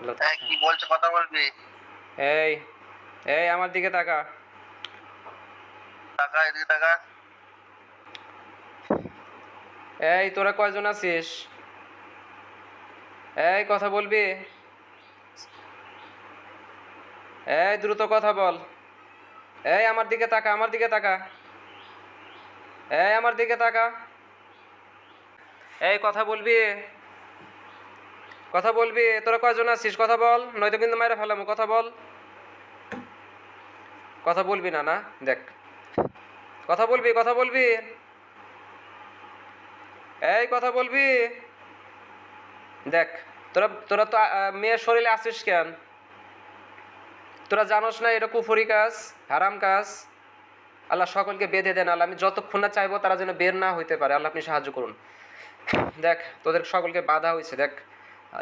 আল্লাহ কি বলছো, কথা বলবি? এই এই আমার দিকে তাকা। টাকা এদিকে টাকা। এই তোরা কয়জন আছিস? এই কথা বলবি? এই দ্রুত কথা বল। এই আমার দিকে তাকা, আমার দিকে তাকা। এই আমার দিকে তাকা। এই কথা বলবি? কথা বলবি? তোরা কয়জন আছিস কথা বল, নয়তো কিন্তু মাইরা ফেলাম। কথা বল। কথা বলবি না? না দেখ, কথা বলবি, কথা বলবি। এই কথা বলবি? দেখ, তোরা তোরা তো মেয়ের শরীরে আসিস কেন? তোরা জানোস না এটা কুফরি কাজ, হারাম কাজ। আল্লাহ সকলকে বেঁধে দেন। আল্লাহ, আমি যতক্ষণ না চাইবো তারা যেন বের না হইতে পারে। আল্লাহ আপনি সাহায্য করুন। দেখ, তোদের সকলকে বাধা হয়েছে। দেখ,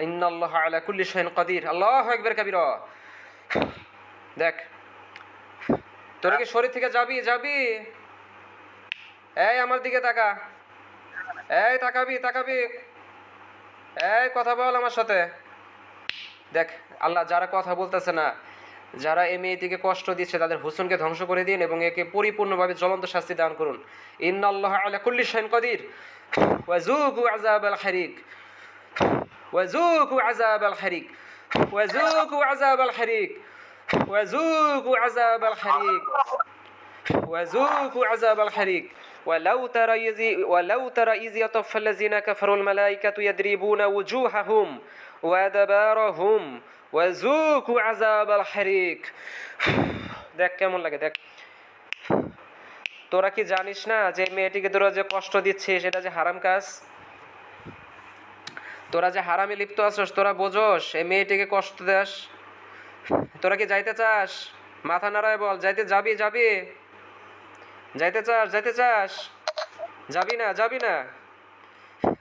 ইন্নাল্লাহ আলা কুল্লি শাইইন কাদির। আল্লাহু আকবার কাবীরা। দেখ, তোরা কি শরীর থেকে যাবি? যাবি? এই আমার দিকে তাকা। এই তাকাবি, তাকাবি। এই কথা বল আমার সাথে। দেখ, আল্লাহ যারা কথা বলতেছে না, যারা এই মেয়েটিকে কষ্ট দিচ্ছে, তাদের হুসনকে ধ্বংস করে দিন এবং একে পরিপূর্ণভাবে জ্বলন্ত শাস্তি দান করুন। ইন্নাল্লাহ আলা কুল্লি শাইইন কাদির ওয়াজুকু আযাবাল হারিক ওয়াজুকু আযাবাল হারিক ওয়াজুকু আযাবাল হারিক ওয়াজুকু আযাবাল হারিক وذوقوا عذاب الحريق ولو ترى إذ يتوفى الذين كفروا الملائكة يضربون وجوههم وأدبارهم وذوقوا عذاب الحريق। দেখ কেমন লাগে। দেখ, তোরা কি জানিস না যে মেয়েটিকে তোরা যে কষ্ট দিচ্ছিস সেটা যে হারাম কাজ? তোরা যে হারামে লিপ্ত আছিস, তোরা বোঝোস এই মেয়েটিকে কষ্ট দেস? তোরা কি যাইতে চাস? মাথা নাড়ায় বল, যাইতে যাবি? যাবি? যাইতে চাস? যাইতে চাস? যাবি না? যাবি না?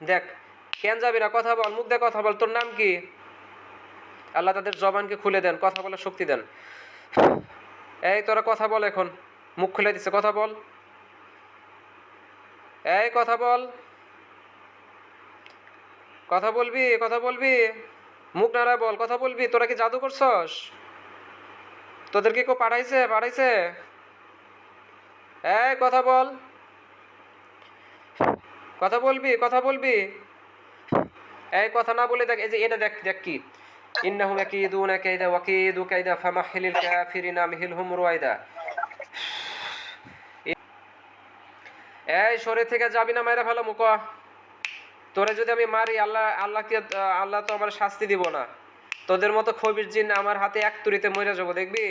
দেখ, কেন যাবি না? কথা বল, মুখ দিয়ে কথা বল। তোর নাম কি? আল্লাহ তাদের জবানকে খুলে দেন, কথা বলার শক্তি দেন। এই তোরা কথা বল, এখন মুখ খুলে দিছে, কথা বল। এই কথা বল, কথা বলবি? কথা বলবি? মুখ নাড়ায় বল, কথা বলবি? তোরা কি জাদু করছস? তোদেরকে কেউ পাঠাইছে? পাঠাইছে? এই কথা বল, কথা বলবি? কথা বলবি? এই কথা না বলে দেখ, এই যে এটা দেখ, দেখ কি, ইন্নাহুম ইয়াকিদুনা কাইদা ওয়াকিদু কাইদা ফামাহিলিল কাফিরিনা আমহিলহুম রুয়াইদা। এই শরীর থেকে যাবি না? মাইরা ফেলামু ক। তোরে যদি আমি মারি, আল্লাহ তো আমার শাস্তি দিব না। তোদের মতো খবির জিন আমার হাতে এক তুড়িতে মরে যাবো, দেখবি?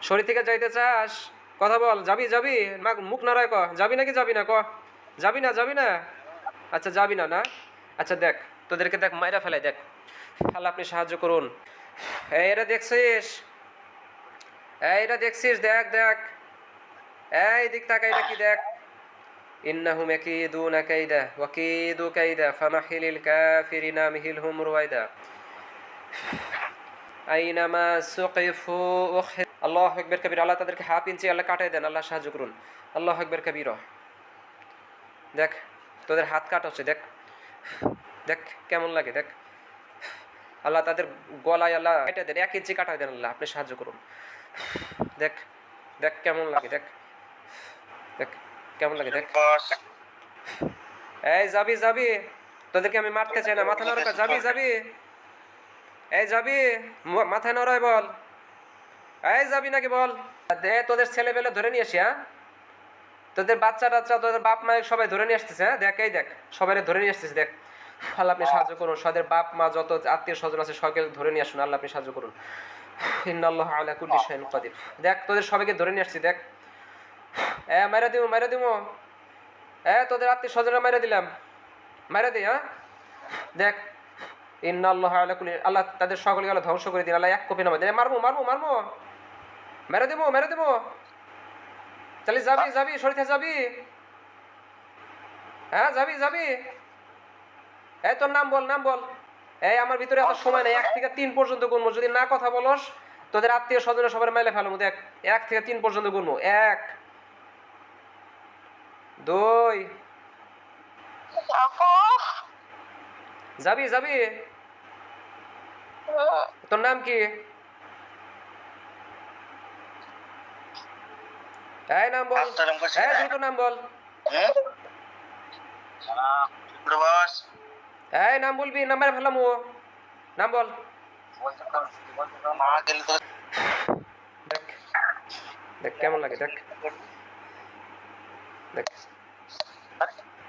শরীর থেকে যাইতে চাস? কথা বল, যাবি? যাবি? মুখ নাড়ায় ক, যাবি নাকি যাবি না? ক, যাবি না? যাবি না? আচ্ছা যাবি না? না আচ্ছা দেখ, তোদেরকে দেখ মাইরা ফেলাই। দেখ, আল্লাহ আপনি সাহায্য করুন। এই এটা দেখছিস? এই এটা দেখছিস? দেখ, দেখ। এই দিক তাকা, এটা কি? দেখ, ইন্নাহুম ইয়াকিদুনা কাইদা ওয়াকিদু কাইদা ফামাহিলিল কাফিরিনা আমহিলহুম রুয়াইদা আইনামা সুকিফু আল্লাহু আকবার কবীর। আল্লাহ তাদেরকে হাফ ইঞ্চি আল্লাহ কাটাই দেন। আল্লাহ সাহায্য করুন। আল্লাহু আকবার কবীর। দেখ, তোদের হাত কাটা হচ্ছে। দেখ, দেখ কেমন লাগে। দেখ, আল্লাহ তাদের গলায় আল্লাহ কেটে দেন, 1 ইঞ্চি কাটাই দেন। আল্লাহ আপনি সাহায্য করুন। দেখ, দেখ কেমন লাগে। দেখ, দেখ কেমন লাগে। দেখ, এই যাবি? যাবি? তোদেরকে আমি মারতে চাই না, মাথা নড়কা। যাবি? যাবি? এই যাবি? মাথায় নড়াই বল। এই যাবি নাকি বল? দে, তোদের ছেলে পেলে ধরে নিয়ে আসি। হ্যাঁ, তোদের বাচ্চা টাচ্চা, তোদের বাপ মায়ের সবাই ধরে নিয়ে আসতেছে। হ্যাঁ দেখ, এই দেখ, সবাই ধরে নিয়ে আসতেছে। দেখ, আল্লাহ আপনি সাহায্য করুন। সদের বাপ মা যত আত্মীয় স্বজন আছে সবাইকে ধরে নিয়ে আসুন। আল্লাহ আপনি সাহায্য করুন। ইন্নাল্লাহু আলা কুল্লি শাইইন কাদির। দেখ, তোদের সবাইকে ধরে নিয়ে আসছি। দেখ, মাইরা দিমু, মাইরা দিমু। তোদের আত্মীয় স্বজনরা মাইরা দিলাম, মাইরা দিই। হ্যাঁ দেখ, ইন্নাল্লাহু আলা কুল্লি, আল্লাহ তাদের সকলকে আল্লাহ ধ্বংস করে দিন। আল্লাহ এক কপি নামা দিন। মারবো, মারবো, মারবো, মেরে দেবো, মেরে দেবো। তাহলে যাবি? যাবি? শরীরে যাবি? হ্যাঁ যাবি? যাবি? এই তোর নাম বল, নাম বল। এই আমার ভিতরে এত সময় নেই। 1 থেকে 3 পর্যন্ত গুনবো। যদি না কথা বলস, তোদের আত্মীয় স্বজনের সবার মেলে ফেলবো। দেখ, 1 থেকে 3 পর্যন্ত গুনবো। 1, 2। যাবি? যাবি? নাম কি? এই নাম বল, আস্তরম করছি এই দ্রুত নাম বল, বস এই নাম বলবি, নাম্বার ফেলাম ও, নাম বল। মা গেলে তো দেখ দেখ কেমন লাগে, দেখ দেখ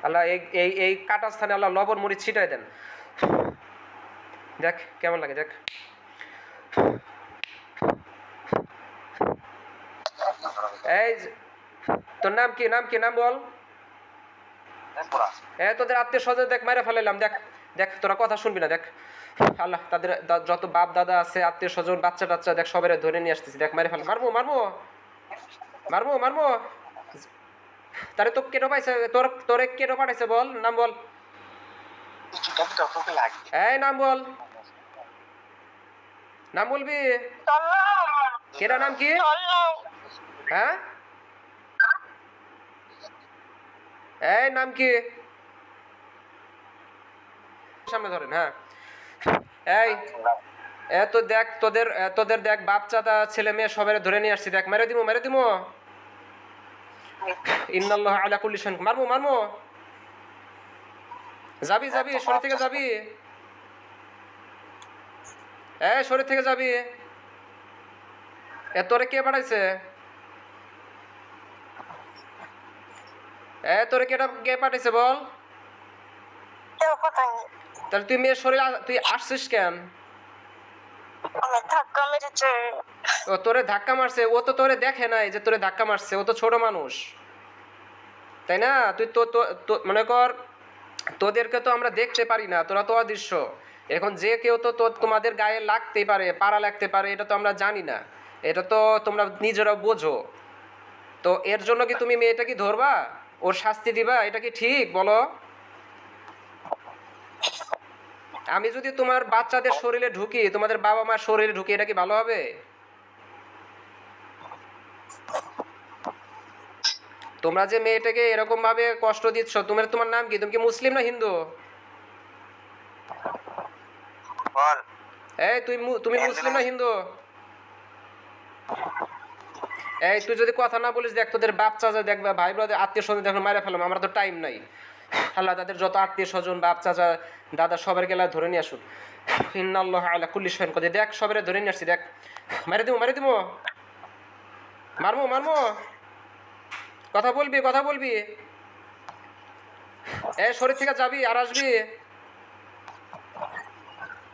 আল্লাহ এই এই এই কাটা স্থানে আল্লাহ লবণ মরিচ ছিটাই দেন। দেখ কেমন লাগে, দেখ এই তোর নাম কি, নাম কি, নাম বল। তোদের আত্মীয় স্বজন দেখ মাইরা ফেলাইলাম, দেখ দেখ তোরা কথা শুনবি না, দেখ আল্লাহ তাদের যত বাপ দাদা আছে আত্মীয় স্বজন বাচ্চা টাচ্চা দেখ সবাই ধরে নিয়ে আসতেছি, দেখ মাইরা ফেল, মারমু মারমু মারমু মারমু। তারে তো কেটো পাইছে, তোরে কেটো পাঠাইছে বল, নাম বল। এই নাম বল, নাম বলবি। কেটা নাম কি? হ্যাঁ এই নাম কি? সামনে ধরেন, হ্যাঁ এই এত দেখ তোদের তোদের দেখ বাপ চাচা ছেলে মেয়ে সবাই ধরে নিয়ে আসছি, দেখ মেরে দিমু মেরে দিমু। ইন্নাল্লাহ আলা কুল্লি শাইইন, মারমু মারমু। যাবি যাবি শরীর থেকে যাবি, এই শরীর থেকে যাবি। তোরে কে পাঠাইছে? তোরে কে পাঠাইছে বল। তাহলে তুই মেয়ের শরীর তুই আসছিস কেন? ও তোরে ধাক্কা মারছে, ও তো তোরে দেখে নাই যে তোরে ধাক্কা মারছে, ও তো ছোট মানুষ তাই না? তুই তো মনে কর তোদেরকে তো আমরা দেখতে পারি না, তোরা তো অদৃশ্য। এখন যে কেউ তো তোমাদের গায়ে লাগতে পারে, পাড়া লাগতে পারে, এটা তো আমরা জানি না, এটা তো তোমরা নিজেরা বোঝো। তো এর জন্য কি তুমি মেয়েটা কি ধরবা, ওর শাস্তি দিবা? এটা কি ঠিক বলো? আমি যদি তোমার বাচ্চাদের শরীরে ঢুকি, তোমাদের বাবা মার শরীরে ঢুকি, এটা কি ভালো হবে? তোমরা যে মেয়েটাকে এরকম ভাবে কষ্ট দিচ্ছ, তোমার নাম কি? তুমি কি মুসলিম না হিন্দু? বল এই তুমি মুসলিম না হিন্দু? এই তুই যদি কথা না বলিস, দেখ তোদের বাপ চাচা দেখবা, ভাই ব্রাদার আত্মীয় স্বজন দেখো মারা ফেলাম, আমরা তো টাইম নাই। আল্লাহ তাদের যত আত্মীয় স্বজন বাপ চাচা দাদা সবার গেলা ধরে নিয়ে আসুন। ইন্নাল্লাহ আলা কুল্লি শাইইন কাদির, দেখ সবারে ধরে নিয়ে আসছি, দেখ মেরে দিমু মেরে দিমু, মারমু মারমু। কথা বলবি কথা বলবি, এই শরীর থেকে যাবি আর আসবি।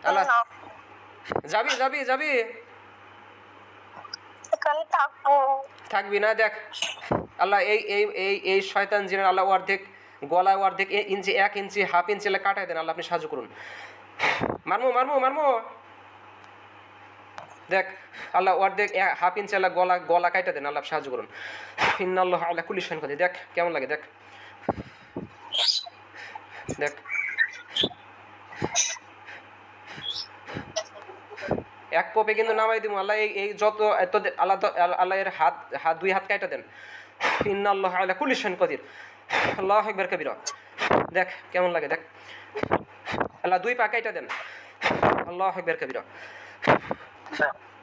আল্লাহ যাবি যাবি যাবি, থাকবি না। দেখ আল্লাহ এই এই এই এই শয়তান জিনের আল্লাহ অর্ধেক গলায় অর্ধেক ইঞ্চি 1 ইঞ্চি হাফ ইঞ্চি কাটাই দেন, আল্লাহ আপনি সাহায্য করুন। মারমু মারমু মারমু, দেখ আল্লাহ অর্ধেক হাফ ইঞ্চি আল্লাহ গলা গলা কাটা দেন, আল্লাহ সাহায্য করুন। ইন্নাল্লাহ আলা কুল্লি শাইইন কাদির, দেখ কেমন লাগে, দেখ দেখ এক কোপে কিন্তু নামাই দিব আল্লাহ। এই যত আল্লাহ আল্লাহ এর হাত হাত দুই হাত কাটা দেন। ইন্নাল্লাহ আলা কুল্লি শাইইন কাদির, আল্লাহু আকবার কবিরা। দেখ কেমন লাগে, দেখ আল্লাহ দুই পা কাটা দেন, আল্লাহু আকবার কবিরা।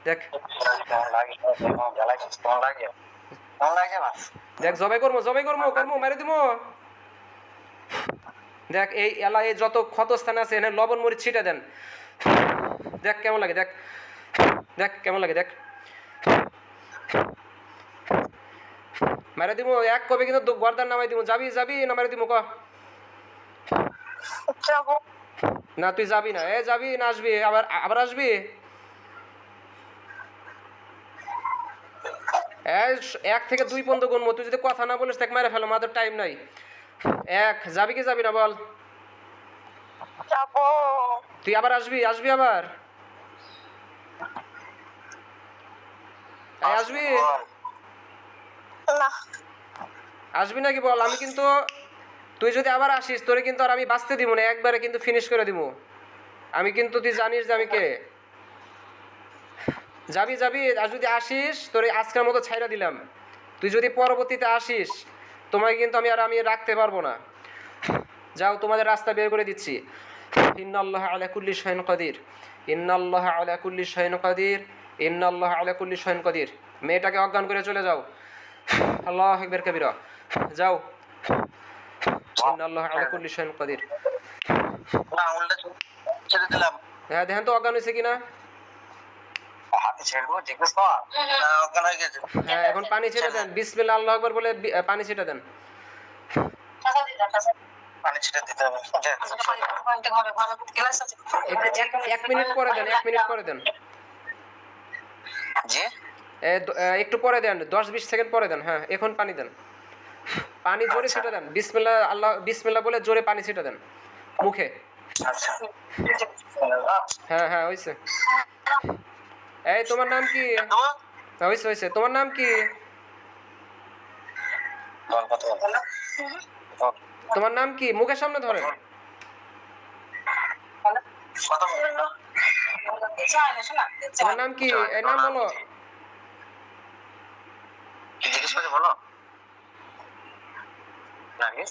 দেখ দেখ জবাই করবো জবাই করবো করবো মেরে দিব। দেখ এই এলা এই যত ক্ষত স্থান আছে এখানে লবণ মরিচ ছিটা দেন, দেখ কেমন লাগে, দেখ দেখ কেমন লাগে, দেখ মেরে দিব এক কবে কিন্তু গর্দান নামাই দিব। যাবি যাবি না মেরে দিব ক? না তুই যাবি না, যাবি না আসবি, আবার আবার আসবি। এক থেকে 2 পর্যন্ত গুনবো, তুই যদি কথা না বলিস দেখ মেরে ফেলো, আমাদের টাইম নাই। এক, যাবি কি যাবি না বল? তুই আবার আসবি আসবি আবার আসবি আসবি নাকি বল? আমি কিন্তু তুই যদি আবার আসিস তোরে কিন্তু আর আমি বাঁচতে দিব না, একবারে কিন্তু ফিনিশ করে দিব আমি, কিন্তু তুই জানিস যে আমি কে। যাবি যাবি, আর যদি আসিস তোরে আজকের মতো ছাইরা দিলাম। তুই যদি পরবর্তীতে আসিস তোমাকে কিন্তু আমি রাখতে পারবো না। যাও তোমাদের রাস্তা বের করে দিচ্ছি। ইন্নাল্লাহা আলা কুল্লি শাইইন কাদির, ইন্নাল্লাহা আলা কুল্লি শাইইন কাদির, ইন্নাল্লাহা আলা কুল্লি শাইইন কাদির। মেয়েটাকে অজ্ঞান করে চলে যাও। আল্লাহু আকবার কবিরা। যাও। ইন্নাল্লাহা আলা কুল্লি শাইইন কাদির। না আঙুলটা ছেড়ে দিলাম। হ্যাঁ দেখেন তো অজ্ঞান হয়েছে কিনা। হাতে ছেড়ে দেবো জিজ্ঞেস কর। অজ্ঞান হয়ে গেছে। হ্যাঁ এখন পানি ছেড়ে দেন, বিসমিল্লাহ আল্লাহু আকবার বলে পানি ছেড়ে দেন। পানি ছেড়ে দিতে হবে। এক মিনিট পরে দেন, 1 মিনিট পরে দেন। জি একটু পরে দেন, 10-20 সেকেন্ড পরে দেন। হ্যাঁ এখন পানি দেন, পানি জোরে ছিটা দেন, বিসমিল্লাহ আল্লাহ বিসমিল্লাহ বলে জোরে পানি ছিটা দেন মুখে। আচ্ছা হ্যাঁ হ্যাঁ হয়েছে। এই তোমার নাম কি? হয়েছে হয়েছে, তোমার নাম কি? বল কথা বল। তোমার নাম কি? মুখের সামনে ধরেন। কথা বল। তোমার নাম কি? এই নাম বলো। কি জিজ্ঞেস করে বলো নাকি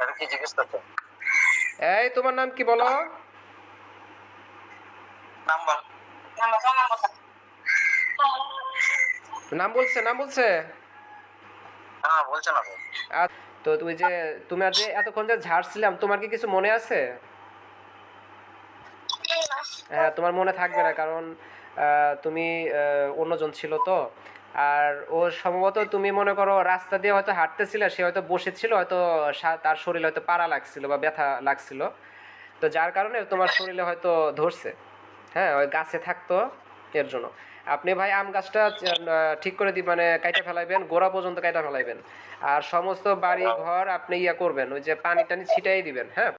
এটা কি জিজ্ঞেস করছো? এই তোমার নাম কি বলো। নাম বল। নাম বলছে, নাম বলছে। হ্যাঁ বলছো না তো। তো তুমি যে তুমি আজ যে এতক্ষণ যে ঝাড়ছিলাম, তোমার কি কিছু মনে আছে? হ্যাঁ তোমার মনে থাকবে না, কারণ তুমি অন্যজন ছিল তো। আর ও সম্ভবত তুমি মনে করো রাস্তা দিয়ে হয়তো হাঁটতেছিলে, সে হয়তো বসেছিল, হয়তো তার শরীরে হয়তো পাড়া লাগছিল বা ব্যথা লাগছিল, তো যার কারণে তোমার শরীরে হয়তো ধরছে। হ্যাঁ ওই গাছে থাকতো, এর জন্য। আপনি ভাই আম গাছটা ঠিক করে মানে কাইটা ফেলাইবেন, গোড়া পর্যন্ত কাইটা ফেলাইবেন। আর সমস্ত বাড়ি ঘর আপনি ইয়া করবেন, ওই যে পানি টানি ছিটাই দিবেন। হ্যাঁ